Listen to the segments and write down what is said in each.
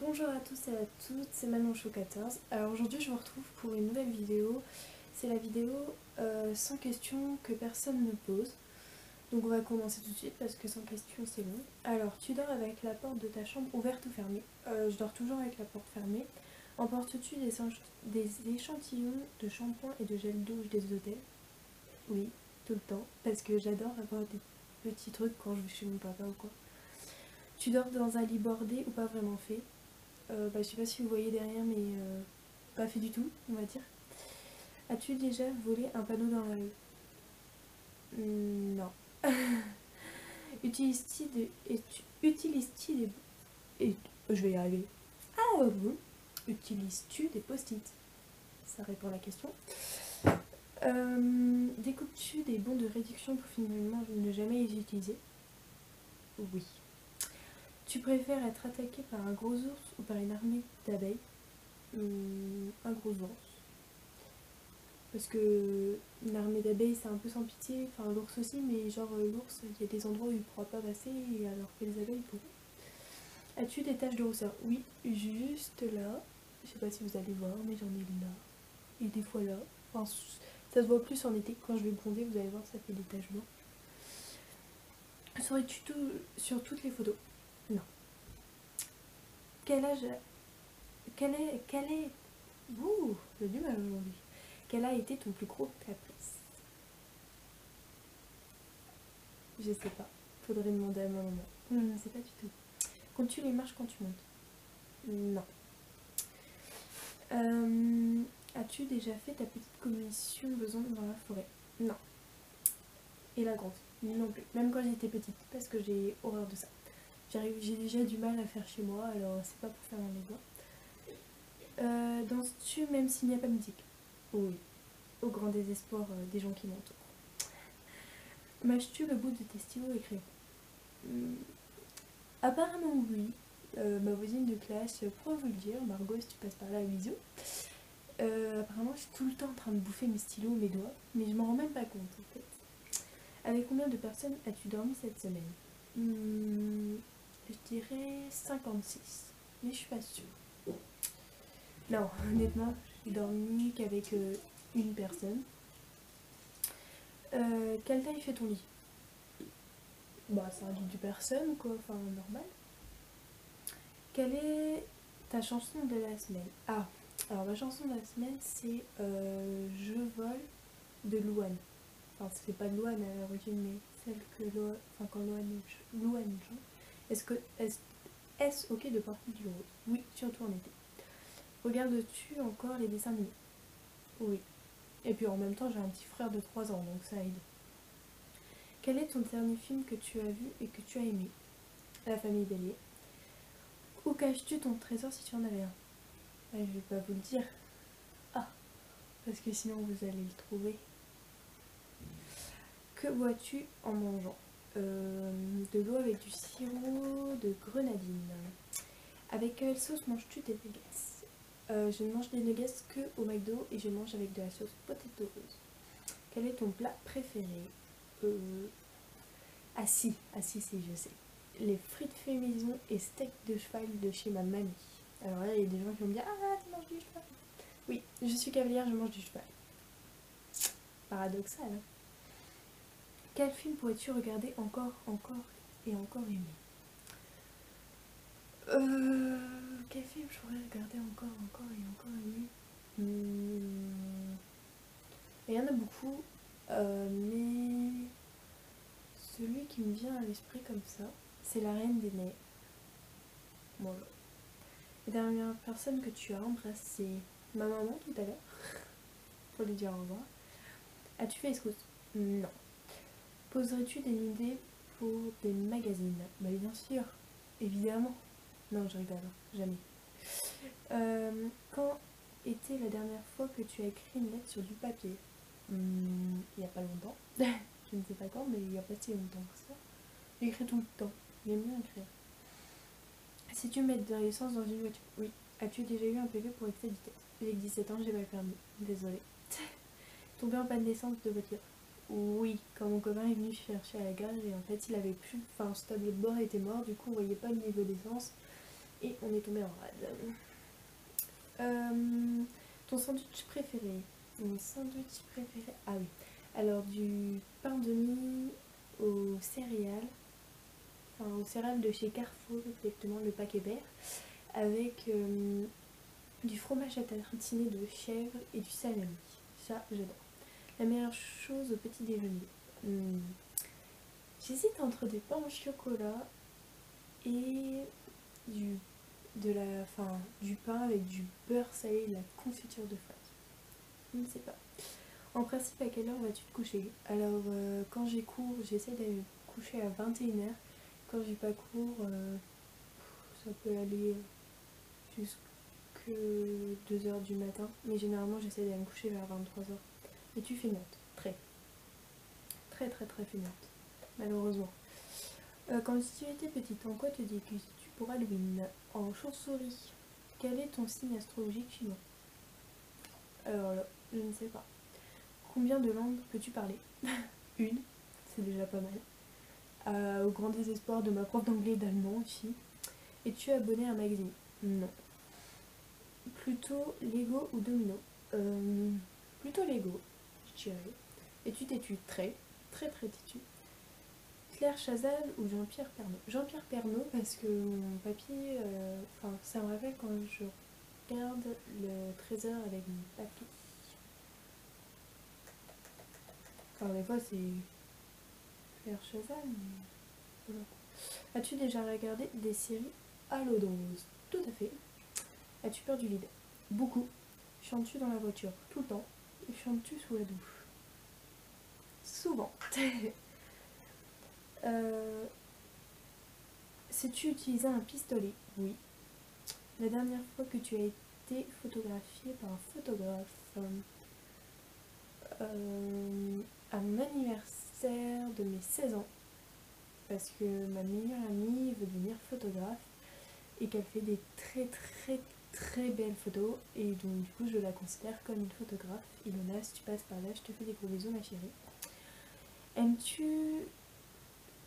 Bonjour à tous et à toutes, c'est Manonchou14. Alors aujourd'hui je vous retrouve pour une nouvelle vidéo. C'est la vidéo 100 questions que personne ne pose. Donc on va commencer tout de suite parce que 100 questions c'est long. Alors tu dors avec la porte de ta chambre ouverte ou fermée? Je dors toujours avec la porte fermée. Emportes-tu des échantillons de shampoing et de gel douche des hôtels? Oui, tout le temps, parce que j'adore avoir des petits trucs quand je vais chez mon papa ou quoi. Tu dors dans un lit bordé ou pas vraiment fait? Je sais pas si vous voyez derrière, mais pas fait du tout, on va dire. As-tu déjà volé un panneau dans la rue? Non. Utilises-tu des... je vais y arriver. Ah bon. Utilises-tu des post-it? Ça répond à la question. Découpes-tu des bons de réduction pour finalement ne jamais les utiliser? Oui. Tu préfères être attaqué par un gros ours ou par une armée d'abeilles? Un gros ours. Parce que une armée d'abeilles c'est un peu sans pitié, enfin l'ours aussi, mais genre l'ours, il y a des endroits où il ne pourra pas passer, alors que les abeilles pourront. As-tu des taches de rousseur? Oui, juste là. Je sais pas si vous allez voir, mais j'en ai là. Et des fois là. Enfin, ça se voit plus en été, quand je vais bronzer, vous allez voir, ça fait des taches blanches. Serais-tu sur toutes les photos? Non. Quel âge... Quel est... Ouh, j'ai du mal aujourd'hui. Quel a été ton plus gros caprice? Je sais pas. Faudrait demander à ma maman. Je ne sais pas du tout. Comptes-tu les marches quand tu montes? Non. As-tu déjà fait ta petite commission besoin dans la forêt? Non. Et la grande? Non plus. Même quand j'étais petite, parce que j'ai horreur de ça. J'ai déjà du mal à faire chez moi, alors c'est pas pour faire dans les doigts. Danses-tu même s'il n'y a pas de musique? Oui. Au grand désespoir des gens qui m'entourent. Mâches-tu le bout de tes stylos et crayons? Apparemment oui. Ma voisine de classe pourra vous le dire, Margot, si tu passes par là, bisous. Apparemment, je suis tout le temps en train de bouffer mes stylos, mes doigts, mais je m'en rends même pas compte en fait. Avec combien de personnes as-tu dormi cette semaine? Je dirais 56, mais je suis pas sûre. Non, honnêtement, j'ai dormi qu'avec une personne. Quelle taille fait ton lit? Bah, c'est un lit de personne, quoi, enfin normal. Quelle est ta chanson de la semaine? Ah, alors ma chanson de la semaine c'est Je vole de Louane. Enfin, c'est pas de Louane à l'origine, mais celle que quand Louane chante. Est-ce ok de porter du rose? Oui, surtout en été. Regardes-tu encore les dessins animés? Oui. Et puis en même temps, j'ai un petit frère de 3 ans, donc ça aide. Quel est ton dernier film que tu as vu et que tu as aimé? La famille Bélier. Où caches-tu ton trésor si tu en avais un? Je vais pas vous le dire. Ah, parce que sinon vous allez le trouver. Que bois-tu en mangeant? De l'eau avec du sirop de grenadine. Avec quelle sauce manges-tu tes nuggets? Je ne mange des nuggets que au McDo et je mange avec de la sauce potato rose. Quel est ton plat préféré? Si, je sais. Les frites fait maison et steak de cheval de chez ma mamie. Alors là, il y a des gens qui vont me dire: ah, tu manges du cheval? Oui, je suis cavalière, je mange du cheval. Paradoxal, hein. Quel film pourrais-tu regarder encore et encore aimer? Quel film je pourrais regarder encore et encore aimer? Il y en a beaucoup, mais celui qui me vient à l'esprit comme ça, c'est La Reine des Neiges. Bon, la dernière personne que tu as embrassée, ma maman tout à l'heure, pour lui dire au revoir. As-tu fait escousse? Non. Poserais-tu des idées pour des magazines? Bah bien sûr, évidemment. Non, je rigole, jamais. Quand était la dernière fois que tu as écrit une lettre sur du papier? Il n'y a pas longtemps. Je ne sais pas quand, mais il n'y a pas si longtemps que ça. J'écris tout le temps. J'aime bien écrire. Si tu mets de l'essence dans une voiture? Oui. As-tu déjà eu un PV pour excès de vitesse? J'ai 17 ans, j'ai pas le permis. Désolée. Tombé en panne d'essence de voiture? Oui, quand mon copain est venu chercher à la gare et en fait il avait plus, enfin ce tableau de bord était mort, du coup on voyait pas le niveau d'essence et on est tombé en rade. Ton sandwich préféré? Mon sandwich préféré? Ah oui. Alors du pain de mie aux céréales, enfin aux céréales de chez Carrefour, exactement, le paquet vert, avec du fromage à tartiner de chèvre et du salami. Ça, j'adore. La meilleure chose au petit déjeuner. J'hésite entre des pains au chocolat et du, du pain avec du beurre salé et de la confiture de fraises. Je ne sais pas. En principe, à quelle heure vas-tu te coucher? Alors, quand j'ai cours, j'essaie d'aller me coucher à 21h. Quand j'ai pas cours, ça peut aller jusqu'à 2h du matin. Mais généralement, j'essaie d'aller me coucher vers 23h. Et tu feignante. Très. Très très très feignante. Malheureusement. Quand tu étais petite, en quoi te déguises-tu pour Halloween? En chauve-souris. Quel est ton signe astrologique chinois? Alors là, je ne sais pas. Combien de langues peux-tu parler? Une, c'est déjà pas mal. Au grand désespoir de ma prof d'anglais et d'allemand aussi. Es-tu abonné à un magazine? Non. Plutôt Lego ou Domino? Plutôt Lego, je dirais. Es-tu têtu? Très, très très têtu. Claire Chazal ou Jean-Pierre Pernaut? Jean-Pierre Pernaut parce que mon papy, ça me rappelle quand je regarde le trésor avec mon papy. Enfin, des fois c'est Claire Chazal, mais voilà. As-tu déjà regardé des séries à l'eau de rose? Tout à fait. As-tu peur du vide? Beaucoup. Chantes-tu dans la voiture? Tout le temps. Et chantes-tu sous la douche? Souvent. Sais-tu utiliser un pistolet? Oui. La dernière fois que tu as été photographiée par un photographe? À mon anniversaire de mes 16 ans. Parce que ma meilleure amie veut devenir photographe et qu'elle fait des très très très belles photos. Et donc du coup je la considère comme une photographe. Ilona, si tu passes par là, je te fais des gros bisous ma chérie. Aimes-tu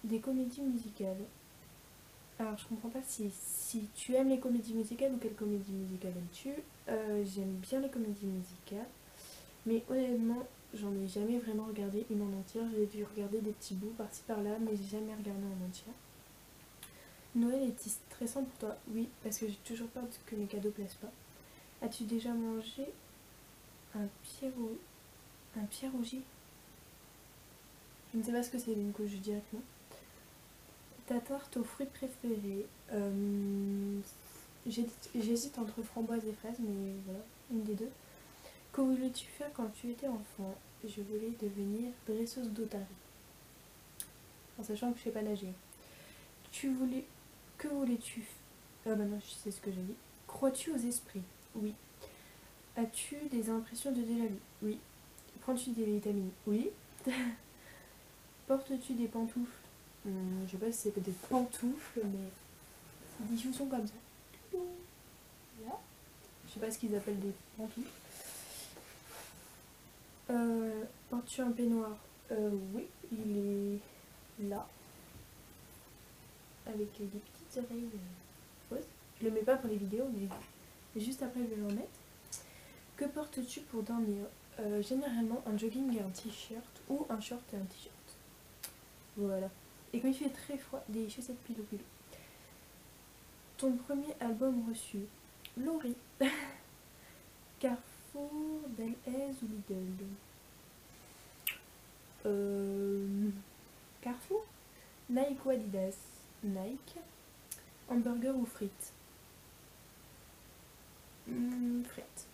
des comédies musicales? Alors je comprends pas si tu aimes les comédies musicales ou quelle comédie musicale aimes-tu? J'aime bien les comédies musicales, mais honnêtement j'en ai jamais vraiment regardé une en entière. J'ai dû regarder des petits bouts par-ci par-là, mais j'ai jamais regardé en entière. Noël est-il stressant pour toi? Oui, parce que j'ai toujours peur que mes cadeaux plaisent pas. As-tu déjà mangé un pierogi? Je ne sais pas ce que c'est, donc je dirais que non. Ta tarte aux fruits préférés? J'hésite entre framboise et fraise, mais voilà, une des deux. Que voulais-tu faire quand tu étais enfant? Je voulais devenir dresseuse d'otarie, en sachant que je sais pas nager. Que voulais-tu? Ah bah non, je sais ce que j'ai dit. Crois-tu aux esprits? Oui. As-tu des impressions de déjà-vu? Oui. Prends-tu des vitamines? Oui. Portes-tu des pantoufles? Je sais pas si c'est des pantoufles, mais des chaussons comme ça. Là. Je sais pas ce qu'ils appellent des pantoufles. Portes-tu un peignoir? Oui, il est là. Avec des petites oreilles fausses. Je le mets pas pour les vidéos, mais juste après je vais le remettre. Que portes-tu pour dormir? Généralement un jogging et un t-shirt, ou un short et un t-shirt. Voilà. Et quand il fait très froid, des chaussettes pilou. Ton premier album reçu? Laurie. Carrefour, Delhaize ou Lidl? Carrefour. Nike ou Adidas? Nike. Hamburger ou frites? Frites.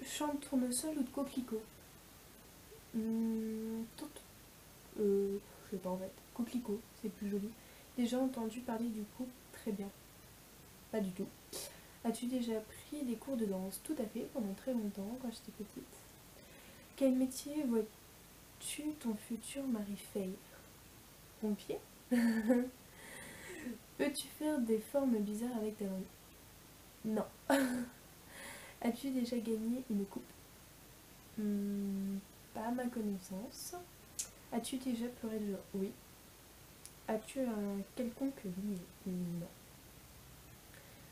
Champ de tournesol ou de coquelicot? Je sais pas en fait. Coquelicot, c'est plus joli. Déjà entendu parler du couple? Très bien. Pas du tout. As-tu déjà pris des cours de danse? Tout à fait, pendant très longtemps, quand j'étais petite. Quel métier vois-tu ton futur mari faire? Pompier? Peux-tu faire des formes bizarres avec ta langue? Non. As-tu déjà gagné une coupe? Pas à ma connaissance. As-tu déjà pleuré de joie? Oui. As-tu un quelconque vinyle? Non.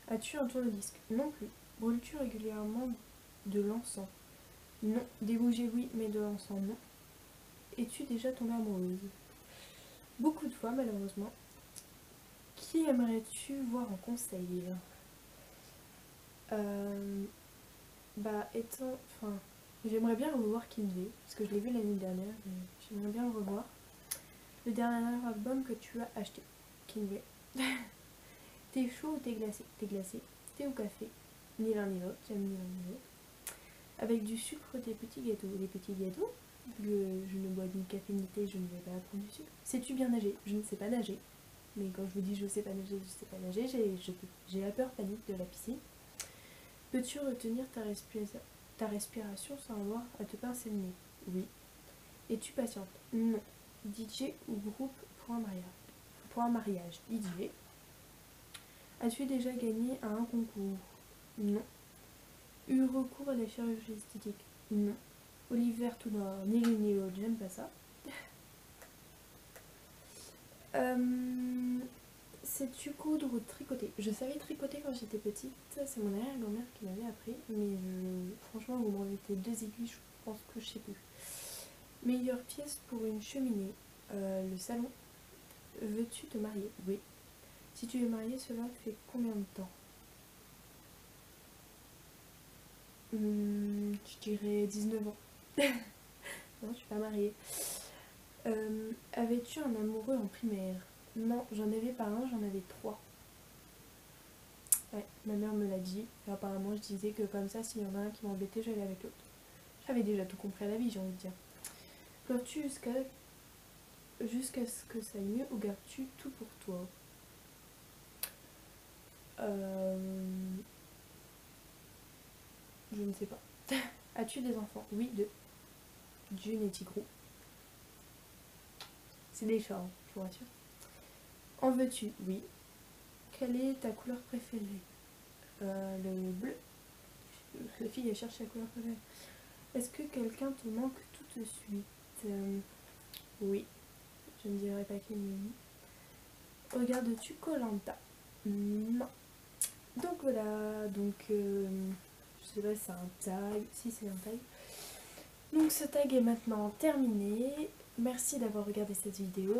As-tu un tourne-disque? Non plus. Brûles-tu régulièrement de l'encens? Non. Des bougies oui, mais de l'encens non. Es-tu déjà tombée amoureuse? Beaucoup de fois malheureusement. Qui aimerais-tu voir en conseil? Enfin, j'aimerais bien revoir Kinvey, parce que je l'ai vu l'année dernière, mais j'aimerais bien le revoir. Le dernier album que tu as acheté, Kinvey. T'es chaud ou t'es glacé? T'es glacé. Thé ou café? Ni l'un ni l'autre, j'aime ni l'un ni l'autre. Avec du sucre, des petits gâteaux. Les petits gâteaux, vu que je ne bois ni café ni thé, je ne vais pas prendre du sucre. Sais-tu bien nager? Je ne sais pas nager. Mais quand je vous dis je sais pas nager, je sais pas nager, j'ai la peur panique de la piscine. Peux-tu retenir ta respiration sans avoir à te pincer le nez? Oui. Es-tu patiente? Non. DJ ou groupe pour un mariage? Pour un mariage, DJ. As-tu déjà gagné à un concours? Non. Eu recours à la chirurgie esthétique? Non. Olive tout noir, ni l'une ni l'autre, j'aime pas ça. Sais-tu coudre ou tricoter? Je savais tricoter quand j'étais petite, c'est mon arrière-grand-mère qui m'avait appris, mais franchement, vous m'en mettez 2 aiguilles, je pense que je sais plus. Meilleure pièce pour une cheminée? Le salon. Veux-tu te marier? Oui. Si tu es mariée, cela fait combien de temps? Je dirais 19 ans. Non, je suis pas mariée. Avais-tu un amoureux en primaire? Non, j'en avais pas un, j'en avais 3. Ouais, ma mère me l'a dit. Et apparemment, je disais que comme ça, s'il y en a un qui m'embêtait, j'allais avec l'autre. J'avais déjà tout compris à la vie, j'ai envie de dire. Pleures-tu jusqu'à ce que ça aille mieux ou gardes-tu tout pour toi? Je ne sais pas. As-tu des enfants? Oui, 2. June et Tigrou. C'est des chats, hein, je vous rassure. En veux-tu? Oui. Quelle est ta couleur préférée? Le bleu. La fille, elle cherche sa couleur préférée. Est-ce que quelqu'un te manque tout de suite? Oui. Je ne dirais pas qui me... Regardes-tu koh? Non. Donc voilà, je sais pas si c'est un tag, si c'est un tag. Donc ce tag est maintenant terminé. Merci d'avoir regardé cette vidéo.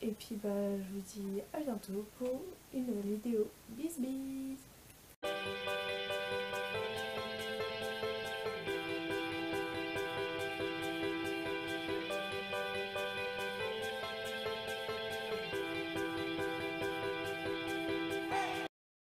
Et puis je vous dis à bientôt pour une nouvelle vidéo. Bis bis.